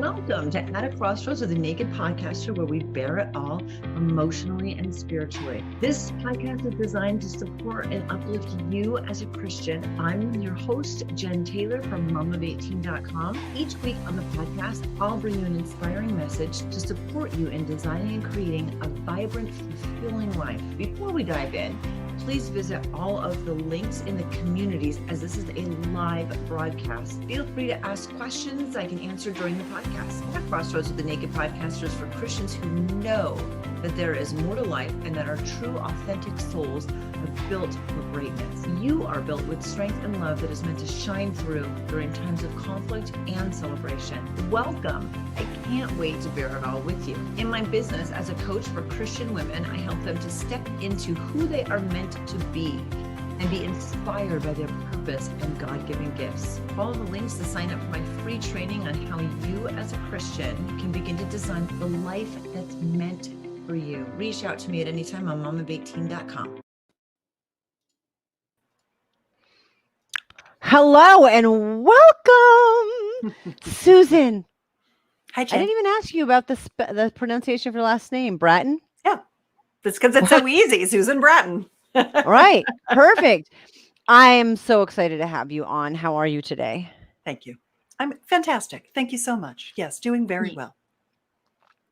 Welcome to At a Crossroads with a Naked Podcaster, where we bear it all emotionally and spiritually. This podcast is designed to support and uplift you as a Christian. I'm your host, Jen Taylor from momof18.com. Each week on the podcast, I'll bring you an inspiring message to support you in designing and creating a vibrant, fulfilling life. Before we dive in, please visit all of the links in the communities, as this is a live broadcast. Feel free to ask questions I can answer during the podcast. At Crossroads with the Naked Podcasters, for Christians who know that there is more to life and that our true, authentic souls are built for greatness. You are built with strength and love that is meant to shine through during times of conflict and celebration. Welcome. I can't wait to bear it all with you. In my business as a coach for Christian women, I help them to step into who they are meant to be and be inspired by their purpose and God-given gifts. Follow the links to sign up for my free training on how you as a Christian can begin to design the life that's meant for you. Reach out to me at any time on momof18.com. Hello and welcome, Susan. Hi, Jen. I didn't even ask you about the pronunciation of your last name, Bratton. Yeah, that's because it's so easy. Susan Bratton. Right. Perfect. I am so excited to have you on. How are you today? Thank you. I'm fantastic. Thank you so much. Yes, doing very well.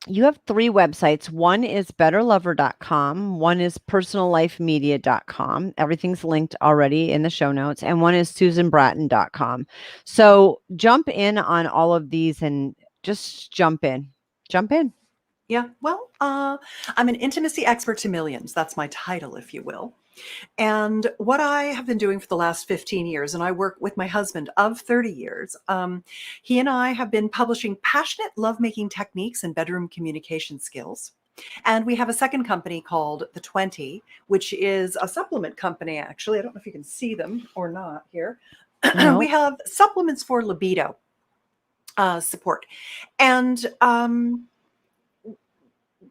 You have 3 websites. One is betterlover.com. One is personallifemedia.com. Everything's linked already in the show notes. And one is susanbratton.com. So jump in on all of these and just jump in. Jump in. Yeah. Well, I'm an intimacy expert to millions. That's my title, if you will. And what I have been doing for the last 15 years, and I work with my husband of 30 years, he and I have been publishing passionate lovemaking techniques and bedroom communication skills. And we have a second company called The 20, which is a supplement company, actually. I don't know if you can see them or not here. No. We have supplements for libido support. And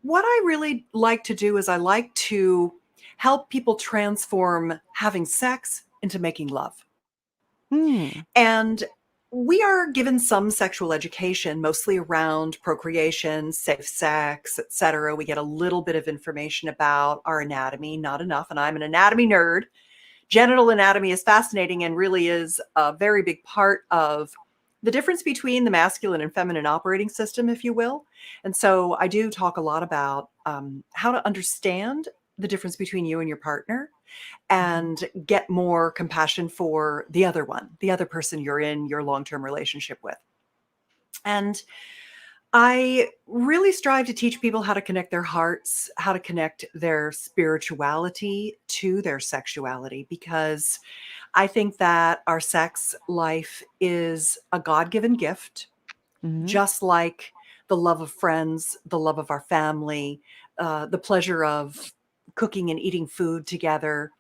what I really like to do is I like to help people transform having sex into making love. And we are given some sexual education, mostly around procreation, safe sex, etc. We get a little bit of information about our anatomy, not enough. And I'm an anatomy nerd. Genital anatomy is fascinating and really is a very big part of the difference between the masculine and feminine operating system, if you will. And so I do talk a lot about how to understand the difference between you and your partner and get more compassion for the other one, the other person you're in your long-term relationship with. And I really strive to teach people how to connect their hearts, how to connect their spirituality to their sexuality, because I think that our sex life is a God-given gift, just like the love of friends, the love of our family, the pleasure of cooking and eating food together,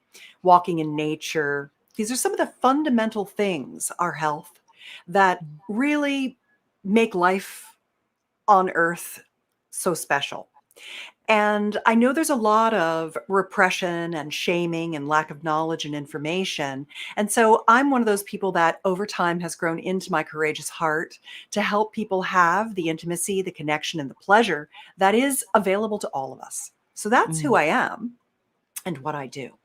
walking in nature. These are some of the fundamental things, our health, that really make life on earth so special. And I know there's a lot of repression and shaming and lack of knowledge and information. And so I'm one of those people that over time has grown into my courageous heart to help people have the intimacy, the connection, and the pleasure that is available to all of us. So that's who I am and what I do.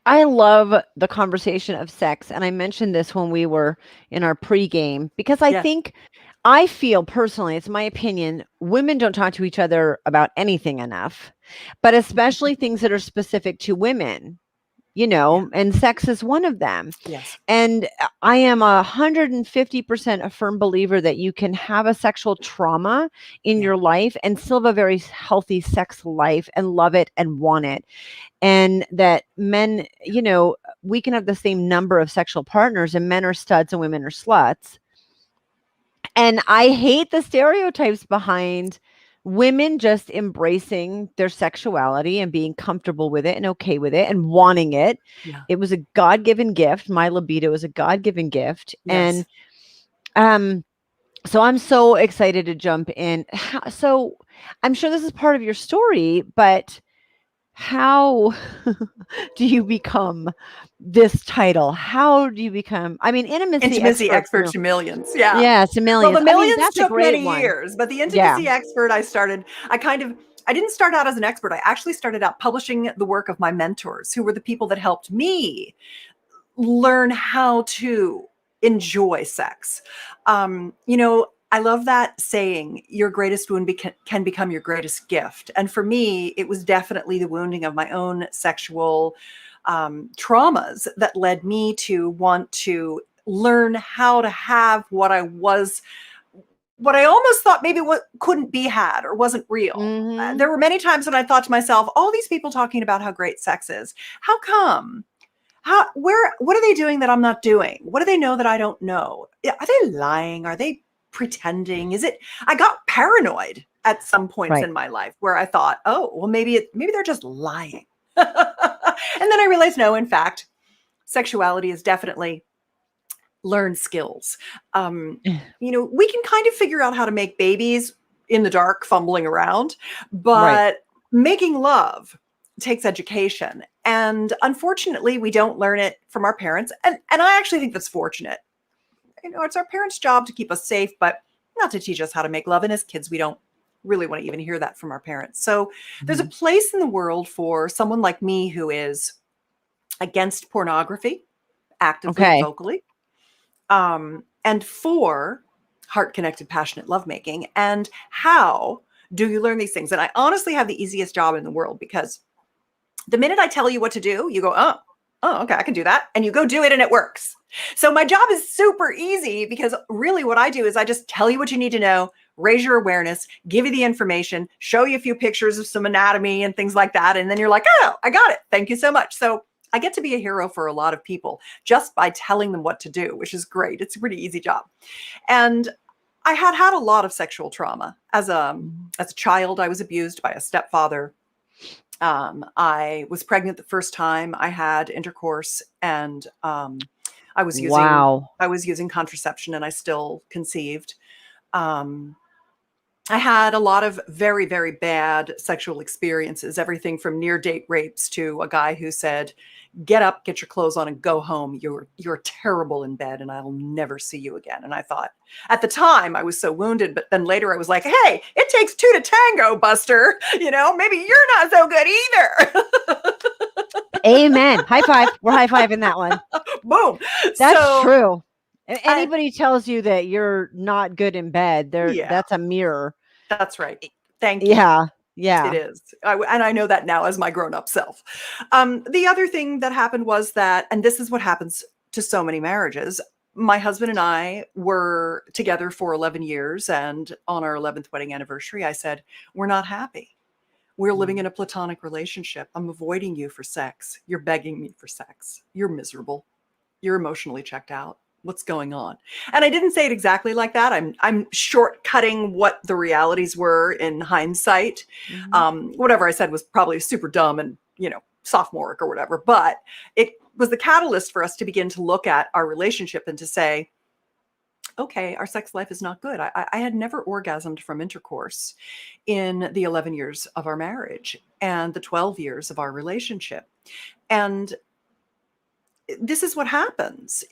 I love the conversation of sex. And I mentioned this when we were in our pregame, because I feel personally, it's my opinion, women don't talk to each other about anything enough, but especially things that are specific to women, and sex is one of them. Yes. And I am 150% a firm believer that you can have a sexual trauma in your life and still have a very healthy sex life and love it and want it. And that men, we can have the same number of sexual partners, and men are studs and women are sluts. And I hate the stereotypes behind women just embracing their sexuality and being comfortable with it and okay with it and wanting it. Yeah. It was a God-given gift. My libido is a God-given gift. Yes. And so I'm so excited to jump in. So I'm sure this is part of your story, but how do you become this title? How do you become, I mean, intimacy expert expert. to millions. Yeah. Yeah, to Well, millions. the I mean, millions that's a took great many one. years, but the Yeah. intimacy expert, I didn't start out as an expert. I actually started out publishing the work of my mentors, who were the people that helped me learn how to enjoy sex. I love that saying, your greatest wound can become your greatest gift. And for me, it was definitely the wounding of my own sexual traumas that led me to want to learn how to have what I almost thought maybe what couldn't be had or wasn't real. Mm-hmm. There were many times when I thought to myself, all these people talking about how great sex is, how come? What are they doing that I'm not doing? What do they know that I don't know? Are they lying? Are they pretending? I got paranoid at some points in my life where I thought, oh, well, maybe they're just lying. And then I realized, no, in fact, sexuality is definitely learned skills. We can kind of figure out how to make babies in the dark, fumbling around, but making love takes education. And unfortunately, we don't learn it from our parents. And I actually think that's fortunate. It's our parents' job to keep us safe, but not to teach us how to make love. And as kids, we don't really want to even hear that from our parents. So there's a place in the world for someone like me who is against pornography, actively, vocally, and for heart-connected, passionate lovemaking. And how do you learn these things? And I honestly have the easiest job in the world, because the minute I tell you what to do, you go, oh, okay, I can do that. And you go do it and it works. So my job is super easy, because really what I do is I just tell you what you need to know, raise your awareness, give you the information, show you a few pictures of some anatomy and things like that. And then you're like, oh, I got it. Thank you so much. So I get to be a hero for a lot of people just by telling them what to do, which is great. It's a pretty easy job. And I had a lot of sexual trauma. As a child, I was abused by a stepfather. I was pregnant the first time I had intercourse, and I was using contraception, and I still conceived. I had a lot of very, very bad sexual experiences, everything from near date rapes to a guy who said, get up, get your clothes on, and go home. You're terrible in bed, and I'll never see you again. And I thought, at the time, I was so wounded, but then later I was like, hey, it takes two to tango, Buster. Maybe you're not so good either. Amen. High five. We're high fiving that one. Boom. That's true. Anybody tells you that you're not good in bed, that's a mirror. That's right. Thank you. Yeah. It is. And I know that now as my grown-up self. The other thing that happened was that, and this is what happens to so many marriages, my husband and I were together for 11 years. And on our 11th wedding anniversary, I said, we're not happy. We're living in a platonic relationship. I'm avoiding you for sex. You're begging me for sex. You're miserable. You're emotionally checked out. What's going on? And I didn't say it exactly like that. I'm shortcutting what the realities were in hindsight. Whatever I said was probably super dumb and, sophomoric or whatever, but it was the catalyst for us to begin to look at our relationship and to say, okay, our sex life is not good. I had never orgasmed from intercourse in the 11 years of our marriage and the 12 years of our relationship. And this is what happens.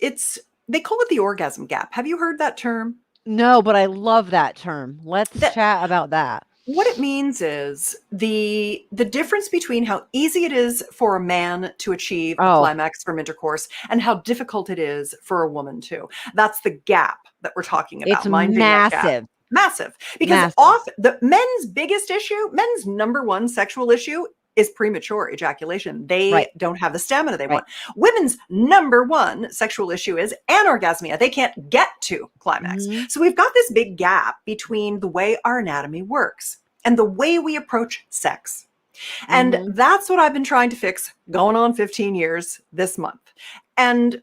They call it the orgasm gap. Have you heard that term? No, but I love that term. Let's chat about that. What it means is the difference between how easy it is for a man to achieve a climax from intercourse and how difficult it is for a woman to. That's the gap that we're talking about. It's massive. Massive. Because often the men's biggest issue, men's number one sexual issue is premature ejaculation. They don't have the stamina they want. Women's number one sexual issue is anorgasmia. They can't get to climax. So we've got this big gap between the way our anatomy works and the way we approach sex. And that's what I've been trying to fix going on 15 years this month. And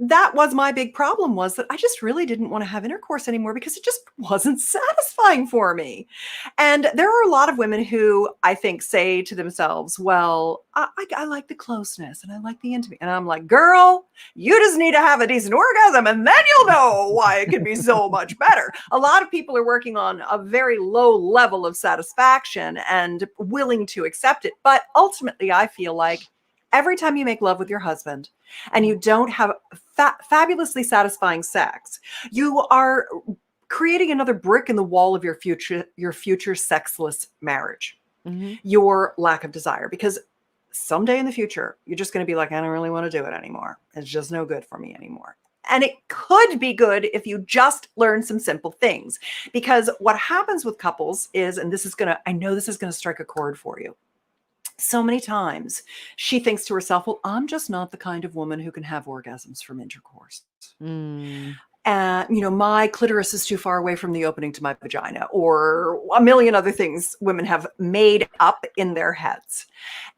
that was my big problem, was that I just really didn't want to have intercourse anymore because it just wasn't satisfying for me. And there are a lot of women who I think say to themselves, well, I like the closeness and I like the intimacy. And I'm like, girl, you just need to have a decent orgasm and then you'll know why it can be so much better. A lot of people are working on a very low level of satisfaction and willing to accept it. But ultimately, I feel like every time you make love with your husband and you don't have fabulously satisfying sex, you are creating another brick in the wall of your future sexless marriage, your lack of desire. Because someday in the future, you're just going to be like, I don't really want to do it anymore. It's just no good for me anymore. And it could be good if you just learn some simple things. Because what happens with couples is, and I know this is going to strike a chord for you. So many times she thinks to herself, well, I'm just not the kind of woman who can have orgasms from intercourse. My clitoris is too far away from the opening to my vagina, or a million other things women have made up in their heads.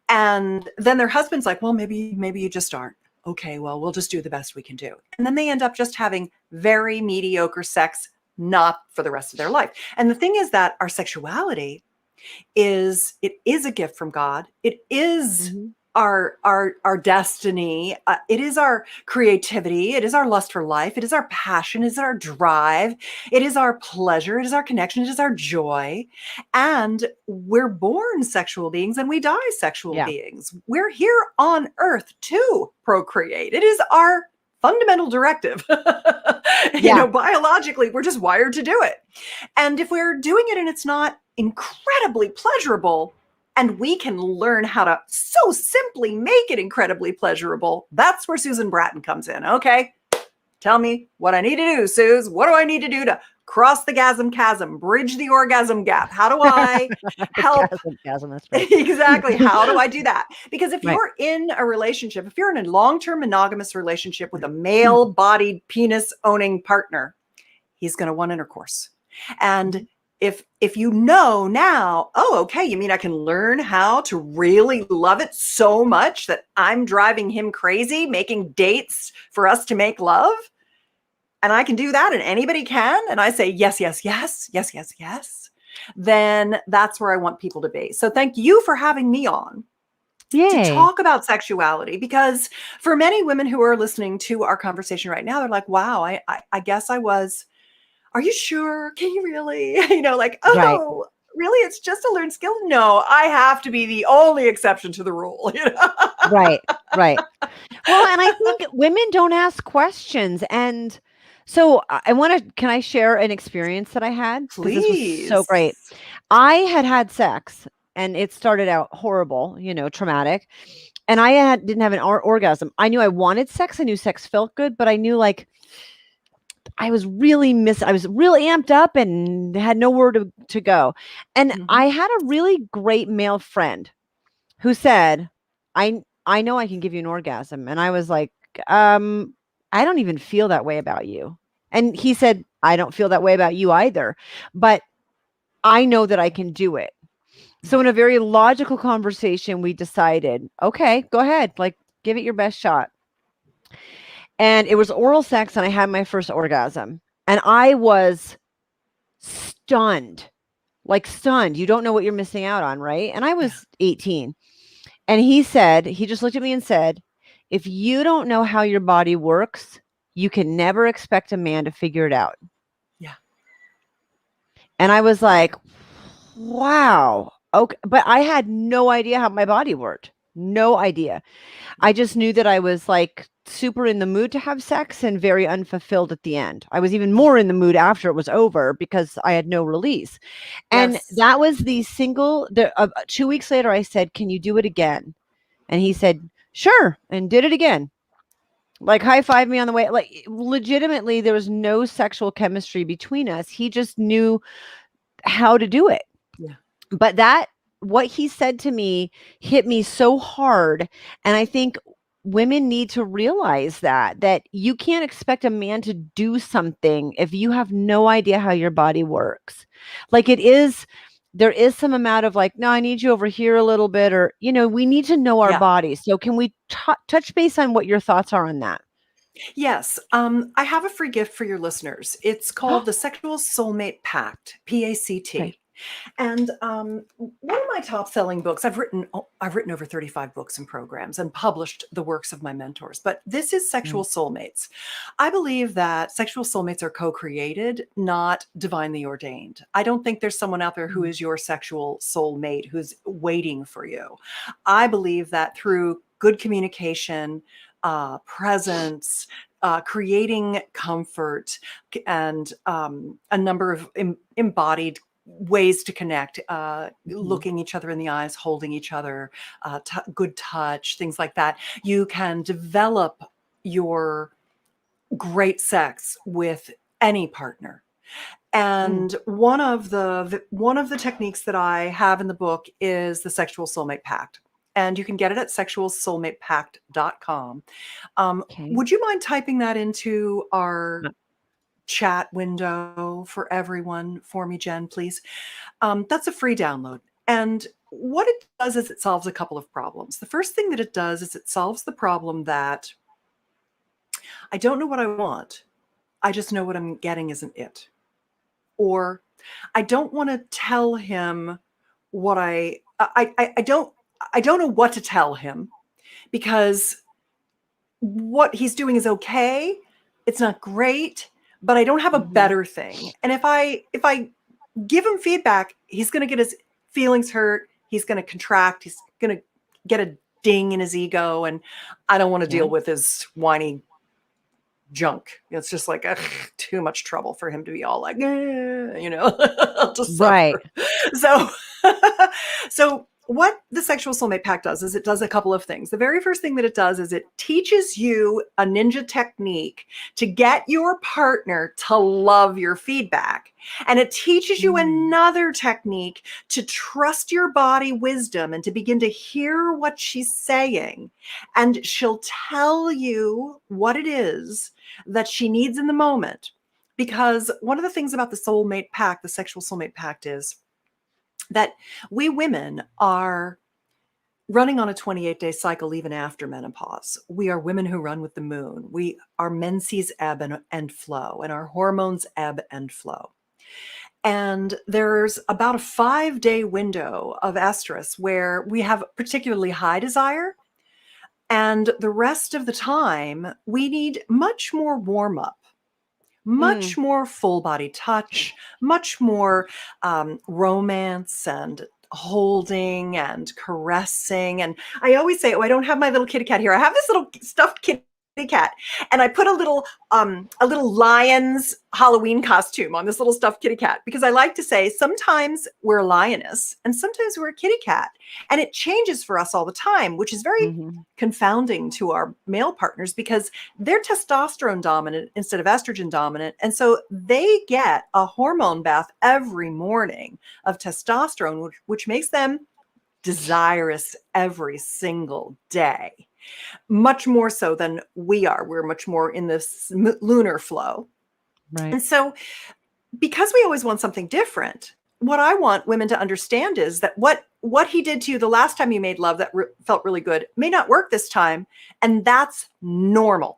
And then their husband's like, well, maybe you just aren't. Okay, well, we'll just do the best we can do. And then they end up just having very mediocre sex, not for the rest of their life. And the thing is that our sexuality is a gift from God. It is our destiny. It is our creativity. It is our lust for life. It is our passion. It is our drive. It is our pleasure. It is our connection. It is our joy. And we're born sexual beings and we die sexual beings. We're here on earth to procreate. It is our fundamental directive. Biologically, we're just wired to do it. And if we're doing it and it's not incredibly pleasurable, and we can learn how to so simply make it incredibly pleasurable, that's where Susan Bratton comes in. Okay, tell me what I need to do, Suze. What do I need to do to cross the gasm chasm, bridge the orgasm gap? How do I help? Chasm, that's right. Exactly. How do I do that? Because if you're in a relationship, if you're in a long-term monogamous relationship with a male-bodied penis-owning partner, he's going to want intercourse. And if you know now, oh, okay, you mean I can learn how to really love it so much that I'm driving him crazy, making dates for us to make love? And I can do that and anybody can. And I say, yes, yes, yes, yes, yes, yes. Then that's where I want people to be. So thank you for having me on to talk about sexuality, because for many women who are listening to our conversation right now, they're like, wow, I guess I was. Are you sure? Can you really? Really? It's just a learned skill? No, I have to be the only exception to the rule. Right. Well, and I think women don't ask questions. And so can I share an experience that I had? Please. This was so great. I had sex and it started out horrible, traumatic. And I didn't have an orgasm. I knew I wanted sex. I knew sex felt good, but I knew I was really amped up and had nowhere to go. And I had a really great male friend who said, I know I can give you an orgasm. And I was like, I don't even feel that way about you. And he said, I don't feel that way about you either, but I know that I can do it. So in a very logical conversation, we decided, okay, go ahead, give it your best shot. And it was oral sex and I had my first orgasm and I was stunned. You don't know what you're missing out on, right? And I was 18. And he just looked at me and said, if you don't know how your body works, you can never expect a man to figure it out. Yeah. And I was like, wow. Okay. But I had no idea how my body worked. No idea. I just knew that I was super in the mood to have sex and very unfulfilled at the end. I was even more in the mood after it was over because I had no release. And that was 2 weeks later, I said, can you do it again? And he said, sure. And did it again. High-fived me on the way. Legitimately, there was no sexual chemistry between us. He just knew how to do it. Yeah. But what he said to me hit me so hard. And I think women need to realize that you can't expect a man to do something if you have no idea how your body works. There is some amount of no, I need you over here a little bit, or, we need to know our bodies. So can we touch base on what your thoughts are on that? Yes. I have a free gift for your listeners. It's called the Sexual Soulmate Pact, Okay. PACT. And one of my top selling books, I've written over 35 books and programs and published the works of my mentors, but this is Sexual Mm. Soulmates. I believe that sexual soulmates are co-created, not divinely ordained. I don't think there's someone out there who Mm. is your sexual soulmate who's waiting for you. I believe that through good communication, presence, creating comfort, and a number of embodied ways to connect, Mhm. looking each other in the eyes, holding each other, good touch, things like that. You can develop your great sex with any partner. Mm. And one of the techniques that I have in the book is the Sexual Soulmate Pact. And you can get it at sexualsoulmatepact.com. Okay. Would you mind typing that into Uh, our chat window for everyone for me, Jen, please? That's a free download. And what it does is it solves a couple of problems. The first thing that it does is it solves the problem that I don't know what I want. I just know what I'm getting isn't it. Or I don't want to tell him what I don't know what to tell him because what he's doing is okay. It's not great, but I don't have a mhm. better thing. And if I give him feedback, he's going to get his feelings hurt. He's going to contract. He's going to get a ding in his ego. And I don't want to Yeah. deal with his whiny junk. It's just like ugh, too much trouble for him to be all like, I'll just Right. suffer. So, so what the Sexual Soulmate Pact does is it does a couple of things. The very first thing that it does is it teaches you a ninja technique to get your partner to love your feedback. And it teaches you Mm. another technique to trust your body wisdom and to begin to hear what she's saying. And she'll tell you what it is that she needs in the moment. Because one of the things about the soulmate pact, the sexual soulmate pact, is that we women are running on a 28-day cycle even after menopause. We are women who run with the moon. Our menses ebb and flow, and our hormones ebb and flow. And there's about a 5-day window of estrus where we have particularly high desire. And the rest of the time, we need much more warm up, Mm. much more full body touch, much more romance and holding and caressing. And I always say, oh, I don't have my little kitty cat here. I have this little stuffed kitty cat, and I put a little lion's Halloween costume on this little stuffed kitty cat because I like to say sometimes we're a lioness and sometimes we're a kitty cat, and it changes for us all the time, which is very Mhm. confounding to our male partners because they're testosterone dominant instead of estrogen dominant. And so they get a hormone bath every morning of testosterone, which makes them desirous every single day, much more so than we are. We're much more in this lunar flow. Right. And so, because we always want something different, what I want women to understand is that what he did to you the last time you made love that felt really good may not work this time, and that's normal.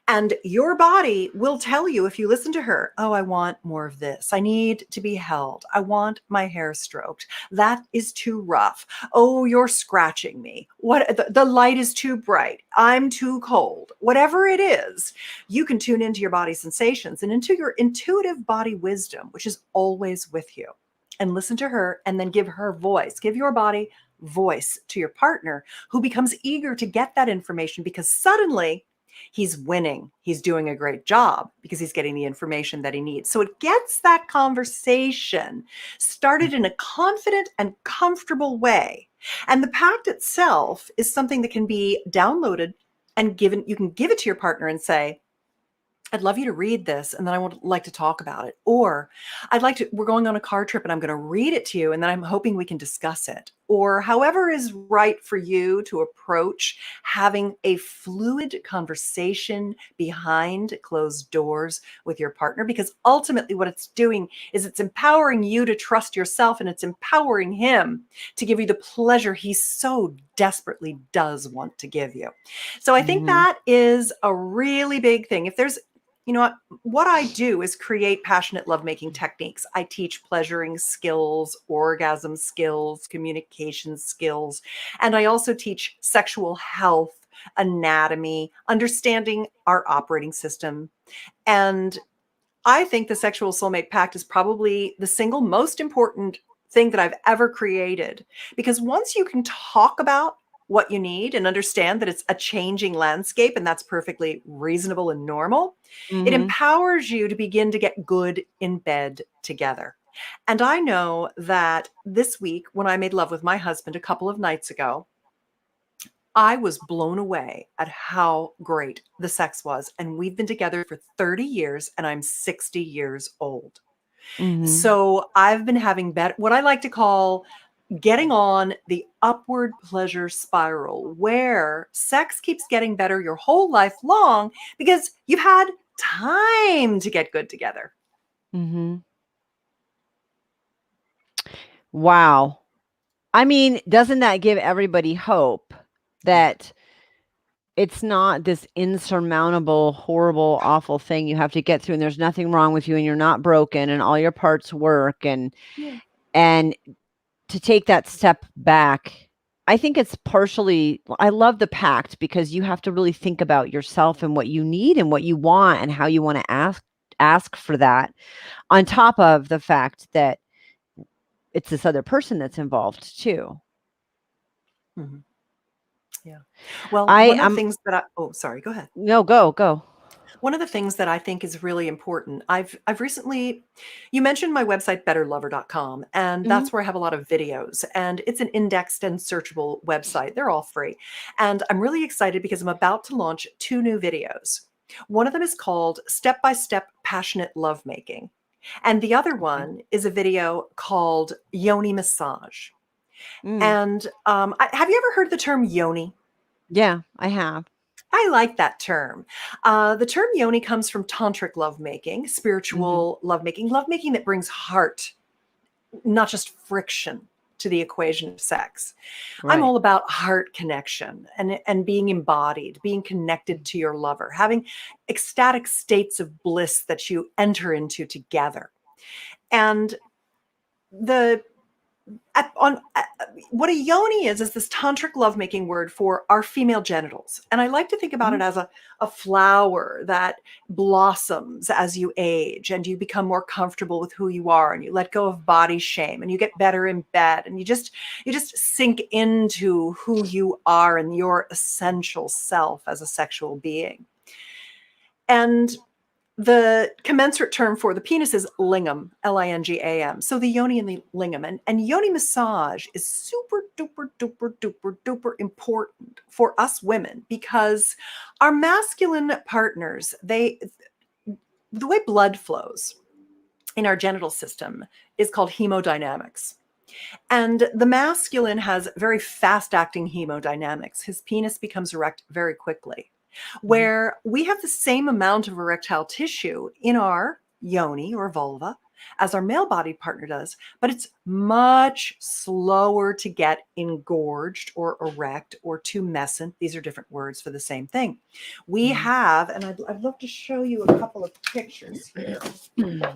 And your body will tell you if you listen to her, oh, I want more of this. I need to be held. I want my hair stroked. That is too rough. Oh, you're scratching me. The light is too bright. I'm too cold. Whatever it is, you can tune into your body sensations and into your intuitive body wisdom, which is always with you. And listen to her and then give her voice. Give your body voice to your partner who becomes eager to get that information because suddenly he's winning. He's doing a great job because he's getting the information that he needs. So it gets that conversation started in a confident and comfortable way. And the pact itself is something that can be downloaded and given. You can give it to your partner and say, I'd love you to read this and then I would like to talk about it. Or we're going on a car trip and I'm going to read it to you and then I'm hoping we can discuss it. or however is right for you to approach having a fluid conversation behind closed doors with your partner, because ultimately what it's doing is it's empowering you to trust yourself, and it's empowering him to give you the pleasure he so desperately does want to give you. So I think that is a really big thing. If there's, you know what I do is create passionate lovemaking techniques. I teach pleasuring skills, orgasm skills, communication skills, and I also teach sexual health, anatomy, understanding our operating system. And I think the Sexual Soulmate Pact is probably the single most important thing that I've ever created, because once you can talk about what you need and understand that it's a changing landscape, and that's perfectly reasonable and normal, it empowers you to begin to get good in bed together. And I know that this week, when I made love with my husband a couple of nights ago, I was blown away at how great the sex was. And we've been together for 30 years, and I'm 60 years old. So I've been having what I like to call getting on the upward pleasure spiral, where sex keeps getting better your whole life long because you've had time to get good together. Wow. I mean, doesn't that give everybody hope that it's not this insurmountable, horrible, awful thing you have to get through, and there's nothing wrong with you, and you're not broken, and all your parts work, and to take that step back, I think it's partially, I love the pact because you have to really think about yourself and what you need and what you want and how you want to ask for that, on top of the fact that it's this other person that's involved too. Yeah. Well, one of the things that sorry, go ahead. No, go. One of the things that I think is really important, I've recently, you mentioned my website, betterlover.com, and that's where I have a lot of videos, and it's an indexed and searchable website. They're all free. And I'm really excited because I'm about to launch 2 new videos. One of them is called Step-by-Step Passionate Lovemaking. And the other one is a video called Yoni Massage. And have you ever heard the term yoni? Yeah, I have. I like that term. The term yoni comes from tantric lovemaking, spiritual lovemaking that brings heart, not just friction, to the equation of sex. I'm all about heart connection and being embodied, being connected to your lover, having ecstatic states of bliss that you enter into together. And what a yoni is this tantric lovemaking word for our female genitals. And I like to think about it as a flower that blossoms as you age and you become more comfortable with who you are, and you let go of body shame, and you get better in bed, and you just sink into who you are and your essential self as a sexual being. And the commensurate term for the penis is lingam, L-I-N-G-A-M. So the yoni and the lingam. And yoni massage is super duper, duper, duper, duper important for us women, because our masculine partners, the way blood flows in our genital system is called hemodynamics. And the masculine has very fast-acting hemodynamics. His penis becomes erect very quickly, where we have the same amount of erectile tissue in our yoni or vulva as our male body partner does, but it's much slower to get engorged or erect or tumescent. These are different words for the same thing. We have, and I'd love to show you a couple of pictures here.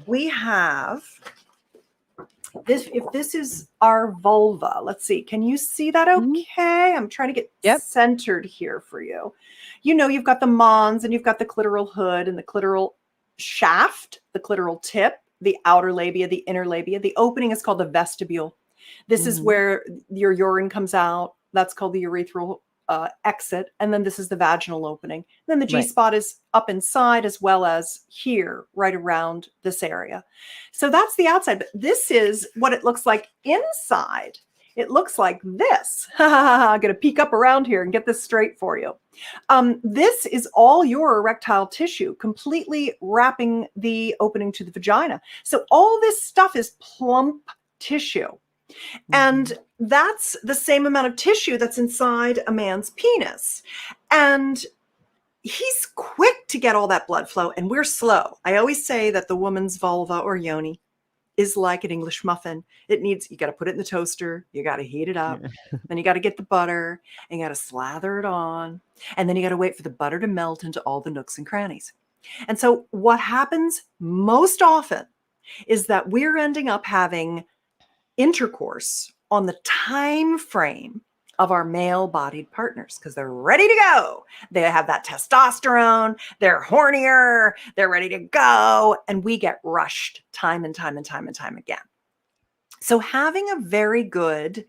We have this, if this is our vulva, let's see, can you see that okay? I'm trying to get centered here for you. You know, you've got the mons, and you've got the clitoral hood and the clitoral shaft, the clitoral tip, the outer labia, the inner labia. The opening is called the vestibule. This is where your urine comes out. That's called the urethral exit. And then this is the vaginal opening. And then the G-spot is up inside, as well as here, right around this area. So that's the outside. But this is what it looks like inside. It looks like this. I'm going to peek up around here and get this straight for you. This is all your erectile tissue, completely wrapping the opening to the vagina. So all this stuff is plump tissue. And that's the same amount of tissue that's inside a man's penis. And he's quick to get all that blood flow, and we're slow. I always say that the woman's vulva or yoni is like an English muffin. You got to put it in the toaster. You got to heat it up. Then you got to get the butter and you got to slather it on. And then you got to wait for the butter to melt into all the nooks and crannies. And so what happens most often is that we're ending up having intercourse on the time frame of our male-bodied partners because they're ready to go. They have that testosterone, they're hornier, they're ready to go, and we get rushed time and time and time and time again. So having a very good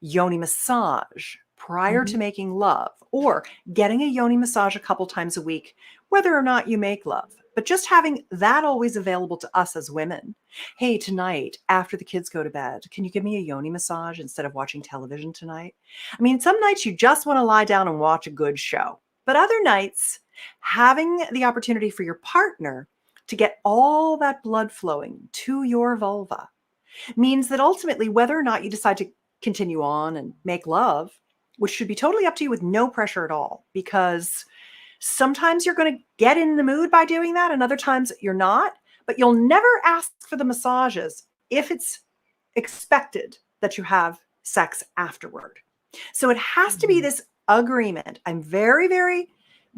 yoni massage prior to making love, or getting a yoni massage a couple times a week, whether or not you make love, but just having that always available to us as women. Hey, tonight, after the kids go to bed, can you give me a yoni massage instead of watching television tonight? I mean, some nights you just want to lie down and watch a good show, but other nights, having the opportunity for your partner to get all that blood flowing to your vulva means that ultimately, whether or not you decide to continue on and make love, which should be totally up to you with no pressure at all, because sometimes you're going to get in the mood by doing that, and other times you're not, but you'll never ask for the massages if it's expected that you have sex afterward. So it has to be this agreement. I'm very, very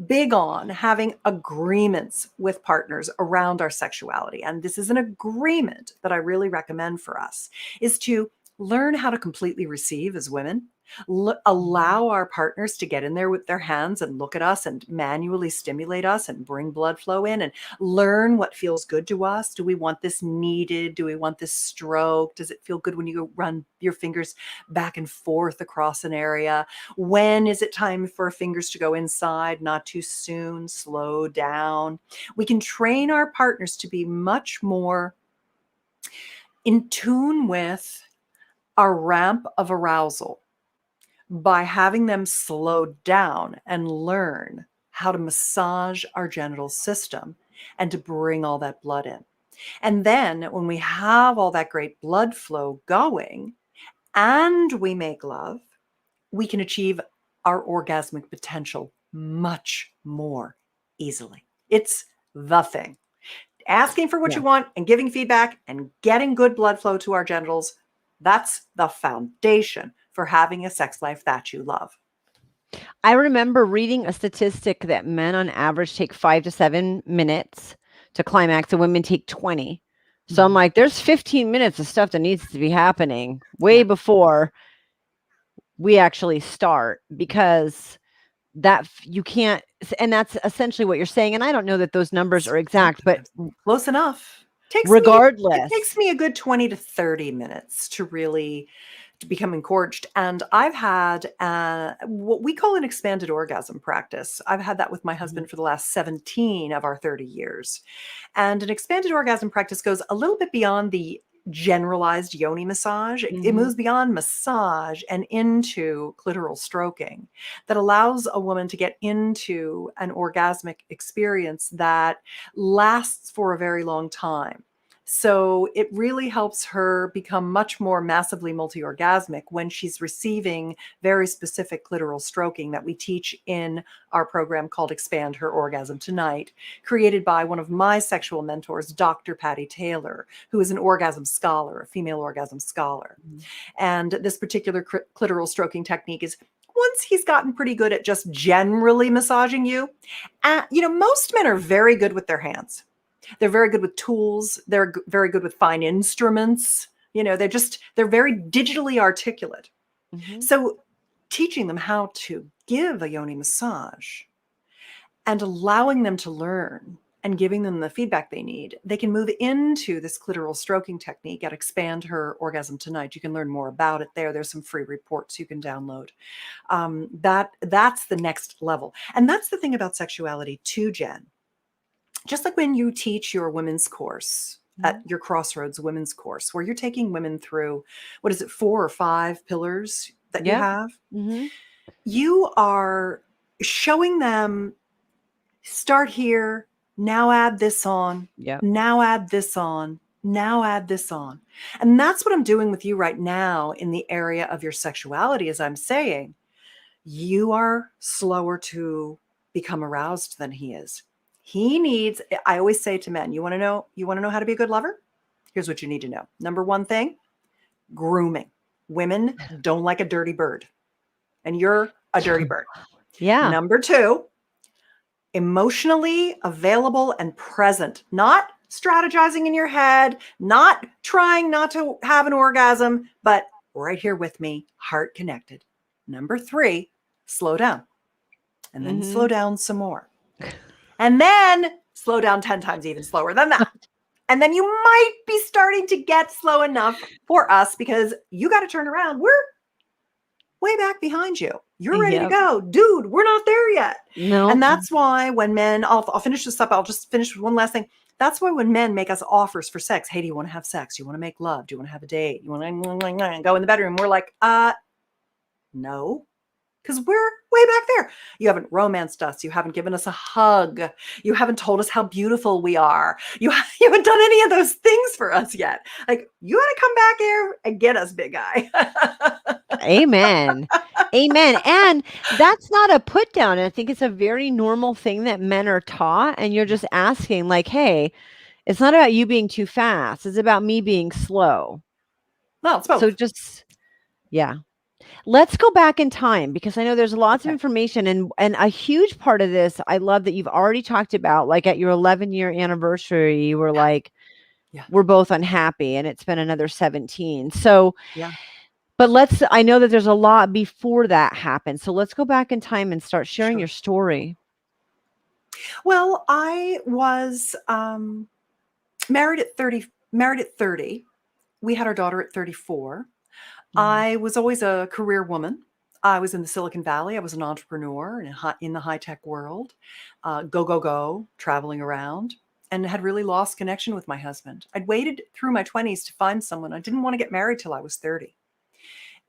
big on having agreements with partners around our sexuality. And this is an agreement that I really recommend for us, is to learn how to completely receive as women. Allow our partners to get in there with their hands and look at us and manually stimulate us and bring blood flow in, and learn what feels good to us. Do we want this kneaded? Do we want this stroked? Does it feel good when you run your fingers back and forth across an area? When is it time for fingers to go inside? Not too soon, slow down. We can train our partners to be much more in tune with our ramp of arousal by having them slow down and learn how to massage our genital system and to bring all that blood in. And then when we have all that great blood flow going and we make love, we can achieve our orgasmic potential much more easily. It's the thing. Asking for what you want and giving feedback and getting good blood flow to our genitals, that's the foundation for having a sex life that you love. I remember reading a statistic that men on average take 5 to 7 minutes to climax and women take 20. So I'm like, there's 15 minutes of stuff that needs to be happening way before we actually start, because that you can't, and that's essentially what you're saying. And I don't know that those numbers are exact, but close enough. Regardless, it takes me a good 20 to 30 minutes to really become engorged. And I've had what we call an expanded orgasm practice. I've had that with my husband for the last 17 of our 30 years. And an expanded orgasm practice goes a little bit beyond the generalized yoni massage. It moves beyond massage and into clitoral stroking that allows a woman to get into an orgasmic experience that lasts for a very long time. So it really helps her become much more massively multi-orgasmic when she's receiving very specific clitoral stroking that we teach in our program called Expand Her Orgasm Tonight, created by one of my sexual mentors, Dr. Patty Taylor, who is an orgasm scholar, a female orgasm scholar. And this particular clitoral stroking technique is, once he's gotten pretty good at just generally massaging you, most men are very good with their hands. They're very good with tools. They're very good with fine instruments. They're very digitally articulate. So teaching them how to give a yoni massage and allowing them to learn and giving them the feedback they need, they can move into this clitoral stroking technique at Expand Her Orgasm Tonight. You can learn more about it there. There's some free reports you can download. That's the next level. And that's the thing about sexuality too, Jen. Just like when you teach your women's course at your Crossroads women's course, where you're taking women through, 4 or 5 pillars that you have? You are showing them, start here, now add this on, now add this on, Now add this on. And that's what I'm doing with you right now in the area of your sexuality, as I'm saying, you are slower to become aroused than he is. He needs, I always say to men, you want to know how to be a good lover? Here's what you need to know. Number one thing, grooming. Women don't like a dirty bird. And you're a dirty bird. Yeah. Number two, emotionally available and present, not strategizing in your head, not trying not to have an orgasm, but right here with me, heart connected. Number three, slow down. And then slow down some more. And then slow down 10 times even slower than that. And then you might be starting to get slow enough for us because you got to turn around. We're way back behind you. You're ready to go. Dude, we're not there yet. No. And that's why when men, I'll finish this up. I'll just finish with one last thing. That's why when men make us offers for sex, hey, do you want to have sex? Do you want to make love? Do you want to have a date? You want to go in the bedroom? We're like, no. Because we're way back there. You haven't romanced us. You haven't given us a hug. You haven't told us how beautiful we are. You haven't done any of those things for us yet. Like, you got to come back here and get us, big guy. Amen. Amen. And that's not a put down. I think it's a very normal thing that men are taught. And you're just asking, like, hey, it's not about you being too fast. It's about me being slow. No, it's both. So just, yeah. Let's go back in time because I know there's lots of information and a huge part of this. I love that you've already talked about, like at your 11-year anniversary, you were like, we're both unhappy and it's been another 17. So, but I know that there's a lot before that happened. So let's go back in time and start sharing your story. Well, I was married at 30. We had our daughter at 34. I was always a career woman. I was in the Silicon Valley. I was an entrepreneur in the high-tech world, go, traveling around, and had really lost connection with my husband. I'd waited through my 20s to find someone. I didn't want to get married till I was 30.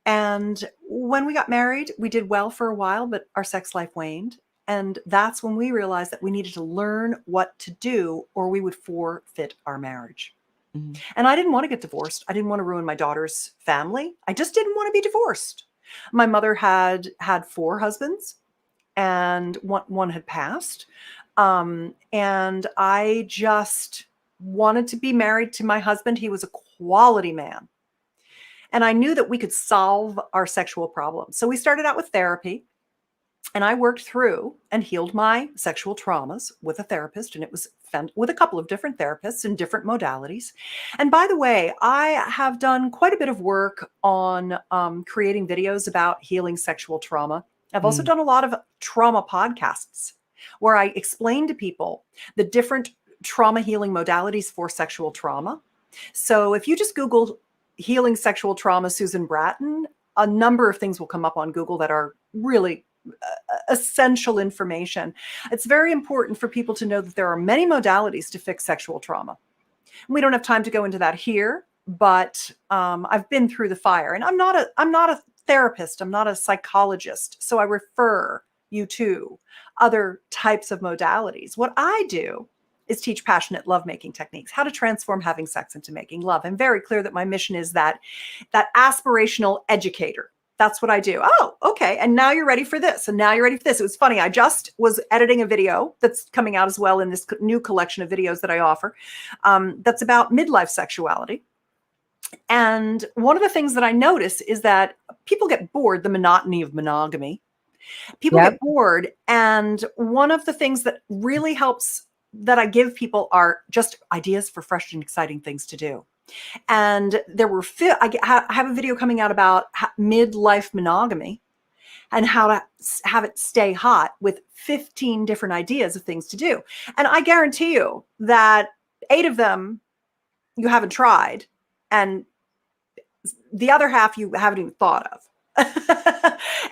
And when we got married, we did well for a while, but our sex life waned. And that's when we realized that we needed to learn what to do or we would forfeit our marriage. And I didn't want to get divorced. I didn't want to ruin my daughter's family. I just didn't want to be divorced. My mother had 4 husbands and one had passed. And I just wanted to be married to my husband. He was a quality man. And I knew that we could solve our sexual problems. So we started out with therapy. And I worked through and healed my sexual traumas with a therapist. And it was with a couple of different therapists in different modalities. And by the way, I have done quite a bit of work on creating videos about healing sexual trauma. I've also done a lot of trauma podcasts where I explain to people the different trauma healing modalities for sexual trauma. So if you just Google healing sexual trauma, Susan Bratton, a number of things will come up on Google that are really essential information. It's very important for people to know that there are many modalities to fix sexual trauma. We don't have time to go into that here, but I've been through the fire, and I'm not a therapist. I'm not a psychologist. So I refer you to other types of modalities. What I do is teach passionate lovemaking techniques, how to transform having sex into making love. I'm very clear that my mission is that aspirational educator. That's what I do. Oh, okay. And now you're ready for this. And now you're ready for this. It was funny. I just was editing a video that's coming out as well in this new collection of videos that I offer. That's about midlife sexuality. And one of the things that I notice is that people get bored, the monotony of monogamy. People get bored. And one of the things that really helps that I give people are just ideas for fresh and exciting things to do. And there were, I have a video coming out about midlife monogamy and how to have it stay hot with 15 different ideas of things to do. And I guarantee you that 8 of them you haven't tried, and the other half you haven't even thought of.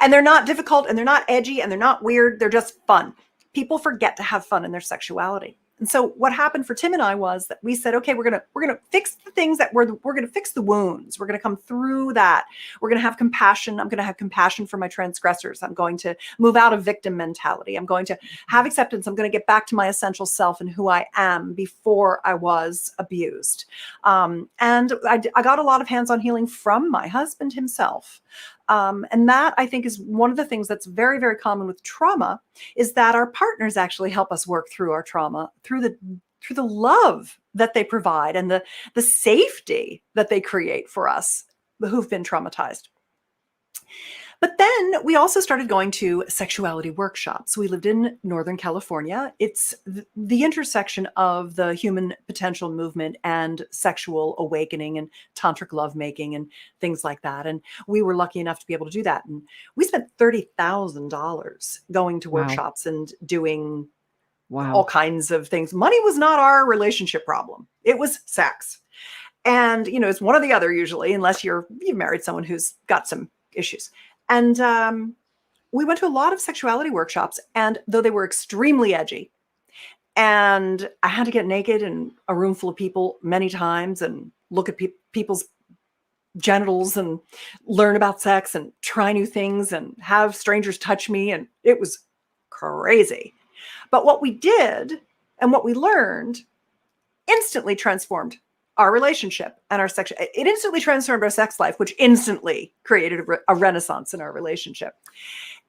And they're not difficult, and they're not edgy, and they're not weird. They're just fun. People forget to have fun in their sexuality. And so what happened for Tim and I was that we said, okay, we're gonna fix the things that we're gonna fix the wounds. We're gonna come through that. We're gonna have compassion. I'm gonna have compassion for my transgressors. I'm going to move out of victim mentality. I'm going to have acceptance. I'm going to get back to my essential self and who I am before I was abused. And I got a lot of hands-on healing from my husband himself. And that, I think, is one of the things that's very, very common with trauma, is that our partners actually help us work through our trauma through the love that they provide and the safety that they create for us who've been traumatized. But then we also started going to sexuality workshops. We lived in Northern California. It's the intersection of the human potential movement and sexual awakening and tantric lovemaking and things like that. And we were lucky enough to be able to do that. And we spent $30,000 going to workshops and doing all kinds of things. Money was not our relationship problem. It was sex. And, it's one or the other usually, unless you've married someone who's got some issues. And we went to a lot of sexuality workshops, and though they were extremely edgy, and I had to get naked in a room full of people many times and look at people's genitals and learn about sex and try new things and have strangers touch me, and it was crazy. But what we did and what we learned instantly transformed our relationship and our sex. It instantly transformed our sex life, which instantly created a renaissance in our relationship.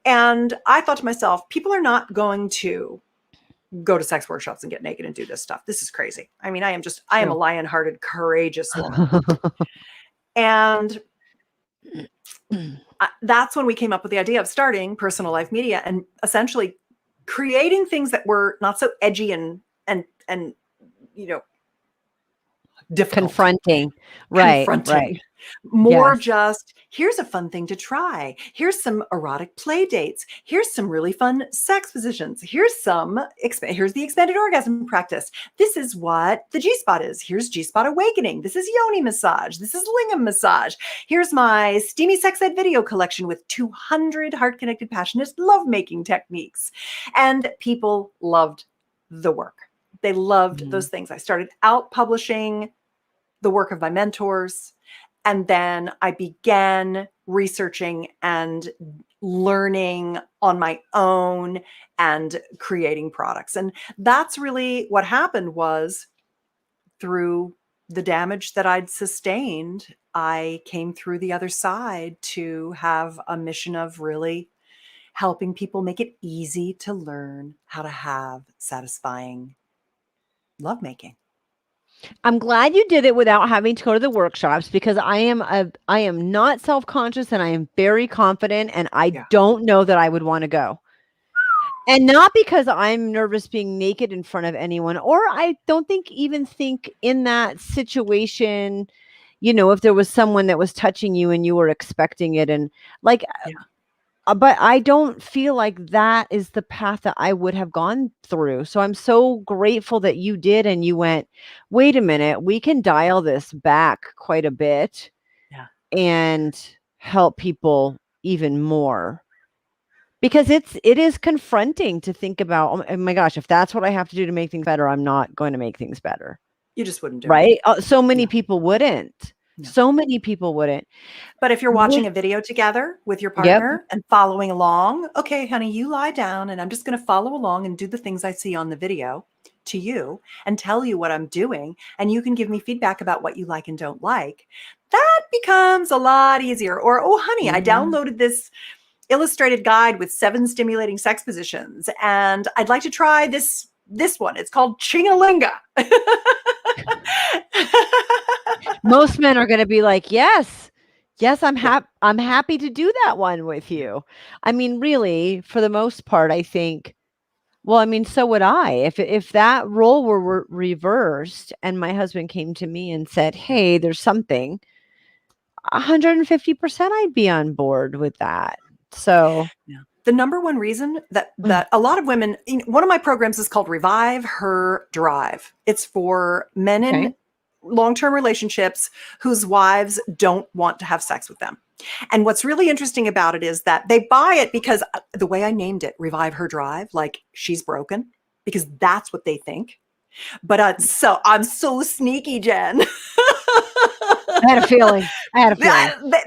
And I thought to myself, people are not going to go to sex workshops and get naked and do this stuff. This is crazy. I mean, I am a lion-hearted, courageous woman. And that's when we came up with the idea of starting Personal Life Media and essentially creating things that were not so edgy and difficult. Confronting. Right. More just, here's a fun thing to try. Here's some erotic play dates. Here's some really fun sex positions. Here's the expanded orgasm practice. This is what the G-spot is. Here's G-spot awakening. This is yoni massage. This is lingam massage. Here's my steamy sex ed video collection with 200 heart-connected, passionate lovemaking techniques. And people loved the work. They loved those things. I started out publishing the work of my mentors, and then I began researching and learning on my own and creating products. And that's really what happened. Was through the damage that I'd sustained, I came through the other side to have a mission of really helping people make it easy to learn how to have satisfying lovemaking. I'm glad you did it without having to go to the workshops, because I am not self-conscious and I am very confident, and I don't know that I would want to go. And not because I'm nervous being naked in front of anyone, or I don't think in that situation, if there was someone that was touching you and you were expecting it, and but I don't feel like that is the path that I would have gone through. So I'm so grateful that you did, and you went, wait a minute, we can dial this back quite a bit and help people even more. Because it is confronting to think about, oh my gosh, if that's what I have to do to make things better, I'm not going to make things better. You just wouldn't do it. Right? So many people wouldn't. No. So many people wouldn't. But if you're watching a video together with your partner and following along, okay, honey, you lie down and I'm just going to follow along and do the things I see on the video to you and tell you what I'm doing. And you can give me feedback about what you like and don't like. That becomes a lot easier. Or, oh, honey, I downloaded this illustrated guide with 7 stimulating sex positions, and I'd like to try this one. It's called Chingalinga. Most men are going to be like, yes, I'm happy to do that one with you. I mean, really, for the most part, I think, well, I mean, so would I. If that role were reversed and my husband came to me and said, hey, there's something, 150% I'd be on board with that. So the number one reason that a lot of women, one of my programs is called Revive Her Drive. It's for men in long-term relationships whose wives don't want to have sex with them. And what's really interesting about it is that they buy it because the way I named it, Revive Her Drive, like she's broken, because that's what they think. But I'm so sneaky, Jen. I had a feeling.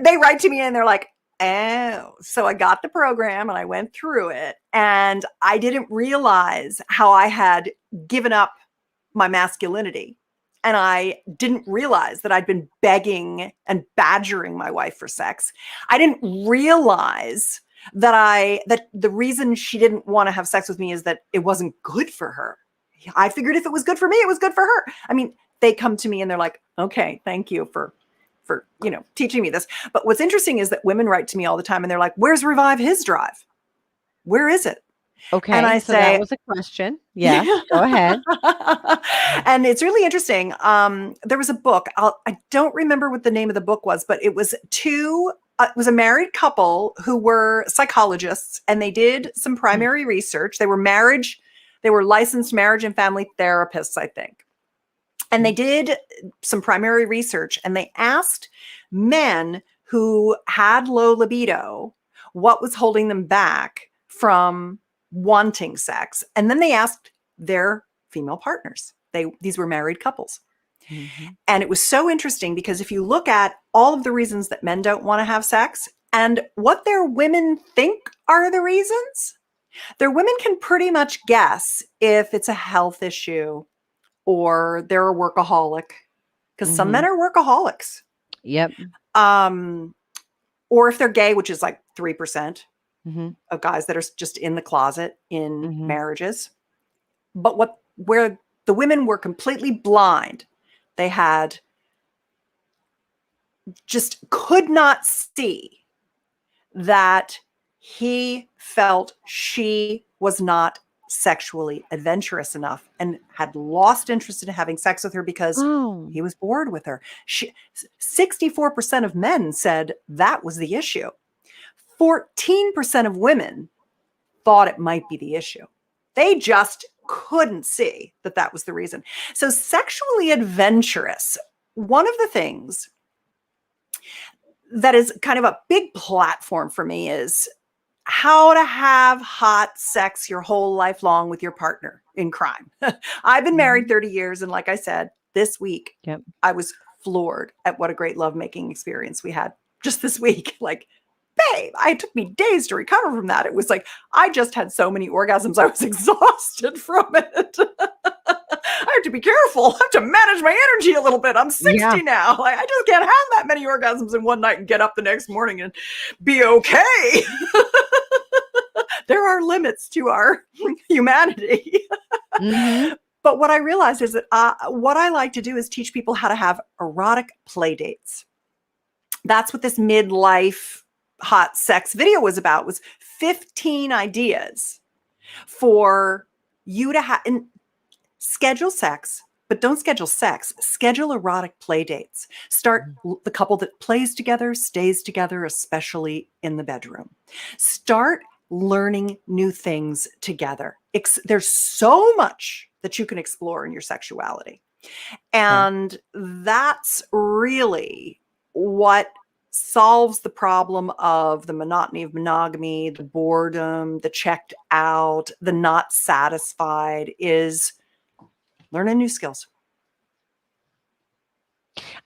They write to me and they're like, oh, so I got the program and I went through it and I didn't realize how I had given up my masculinity. And I didn't realize that I'd been begging and badgering my wife for sex. I didn't realize that the reason she didn't want to have sex with me is that it wasn't good for her. I figured if it was good for me, it was good for her. I mean, they come to me and they're like, okay, thank you for teaching me this. But what's interesting is that women write to me all the time and they're like, where's Revive His Drive? Where is it? Okay. And I so say, that was a question. Yes. Go ahead. And it's really interesting. There was a book. I don't remember what the name of the book was, but it was it was a married couple who were psychologists and they did some primary research. They were licensed marriage and family therapists, I think. And they did some primary research and they asked men who had low libido what was holding them back from wanting sex. And then they asked their female partners. These were married couples. Mm-hmm. And it was so interesting because if you look at all of the reasons that men don't want to have sex and what their women think are the reasons, their women can pretty much guess if it's a health issue or they're a workaholic, because some men are workaholics. Yep. Or if they're gay, which is like 3% of guys that are just in the closet in marriages. But where the women were completely blind, they just could not see that he felt she was not sexually adventurous enough and had lost interest in having sex with her because he was bored with her. 64% of men said that was the issue. 14% of women thought it might be the issue. They just couldn't see that was the reason. So sexually adventurous, one of the things that is kind of a big platform for me is how to have hot sex your whole life long with your partner in crime. I've been married 30 years. And like I said, this week, I was floored at what a great lovemaking experience we had just this week. Like, babe, it took me days to recover from that. It was like, I just had so many orgasms. I was exhausted from it. I have to be careful. I have to manage my energy a little bit. I'm 60 now. I just can't have that many orgasms in one night and get up the next morning and be okay. There are limits to our humanity. But what I realized is that what I like to do is teach people how to have erotic play dates. That's what this midlife hot sex video was about, was 15 ideas for you to have. Schedule sex, but don't schedule sex. Schedule erotic play dates. Start the couple that plays together, stays together, especially in the bedroom. Start learning new things together. There's so much that you can explore in your sexuality. And that's really what solves the problem of the monotony of monogamy, the boredom, the checked out, the not satisfied, is learning new skills.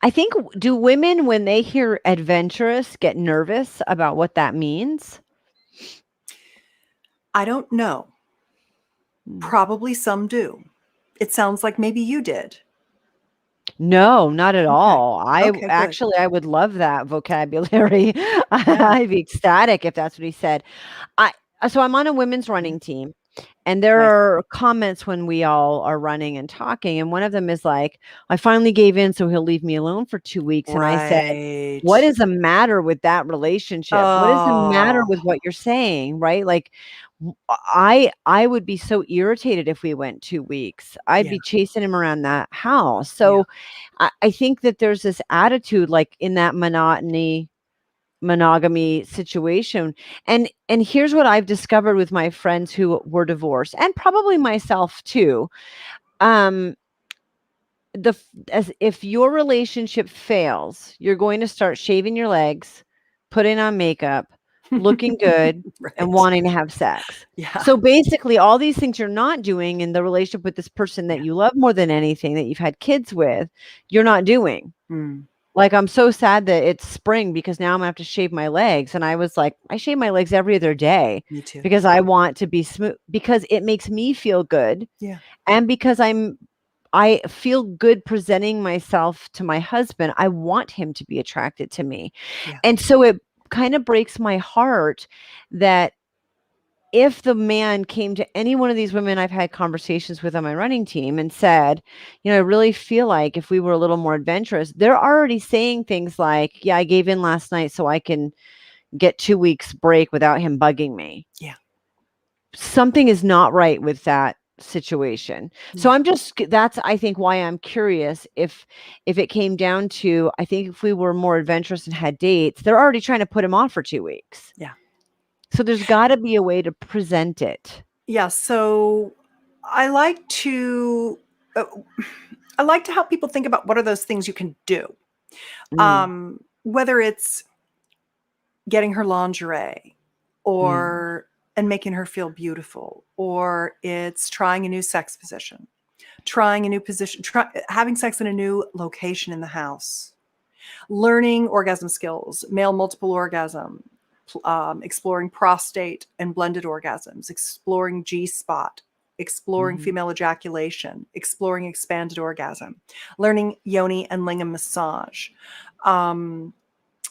I think, do women, when they hear adventurous, get nervous about what that means? I don't know. Probably some do. It sounds like maybe you did. No, not at all. I would love that vocabulary. I'd be ecstatic if that's what he said. So I'm on a women's running team. And there are comments when we all are running and talking. And one of them is like, I finally gave in, so he'll leave me alone for 2 weeks. And I said, what is the matter with that relationship? What is the matter with what you're saying? Right? Like, I would be so irritated if we went 2 weeks. I'd be chasing him around that house. So I think that there's this attitude, like in that monogamy situation. And here's what I've discovered with my friends who were divorced, and probably myself too. If your relationship fails, you're going to start shaving your legs, putting on makeup, looking good, Right. and wanting to have sex. Yeah. So basically all these things you're not doing in the relationship with this person that you love more than anything, that you've had kids with, you're not doing. Like, I'm so sad that it's spring because now I'm gonna have to shave my legs. And I was like, I shave my legs every other day. Me too. Because I want to be smooth, because it makes me feel good. Yeah. And because I feel good presenting myself to my husband. I want him to be attracted to me. Yeah. And so it kind of breaks my heart that if the man came to any one of these women I've had conversations with on my running team and said, I really feel like if we were a little more adventurous, they're already saying things like, yeah, I gave in last night so I can get 2 weeks break without him bugging me. Yeah. Something is not right with that situation. So that's, I think, why I'm curious if it came down to, I think if we were more adventurous and had dates, they're already trying to put him off for 2 weeks. Yeah. So there's got to be a way to present it. Yeah. So I like to help people think about what are those things you can do. Whether it's getting her lingerie and making her feel beautiful, or it's trying a new sex position, having sex in a new location in the house, learning orgasm skills, male multiple orgasm, exploring prostate and blended orgasms, exploring G-spot, exploring female ejaculation, exploring expanded orgasm, learning yoni and lingam massage.